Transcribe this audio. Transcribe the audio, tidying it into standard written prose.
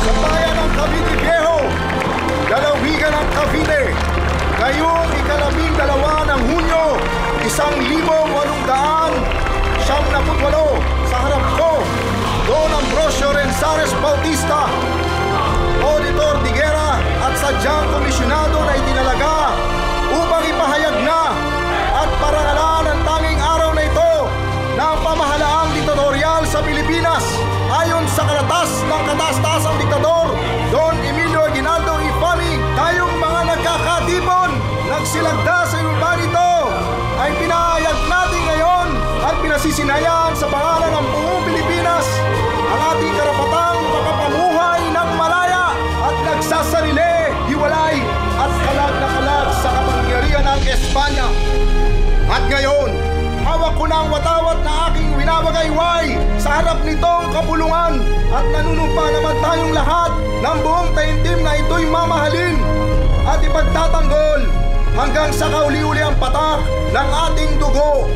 sa bayan ng Cavite Viejo, lalawigan ng Cavite, ngayong ika-12 ng Hunyo, 1878, sa harap ko, Don Ambrosio Renzares Bautista, Auditor de Guerra at sadyang komisyonado na itinalaga upang ipahayag na at parangalan ang tanging araw na ito ng pamahalaang diktatorial sa Pilipinas ayon sa kalatas ng kataas-taasang diktador Don Emilio Aguinaldo Infante. Tayong mga nagkakatipon, nagsilagda sa iba nito ay pinahayag natin ngayon at pinasisinayan sa pangalan ng buong Pilipinas ang ating karapatang makapamuhay ng malaya at nagsasarili, hiwalay at kalag na kalag sa kapangyarihan ng Espanya. At ngayon, hawak ko na ang watawat na aking winabagayway sa harap nitong kapulungan at nanunumpa naman tayong lahat ng buong taimtim na ito'y mamahalin at ipagtatanggol hanggang sa kauli-uli ang patak ng ating dugo.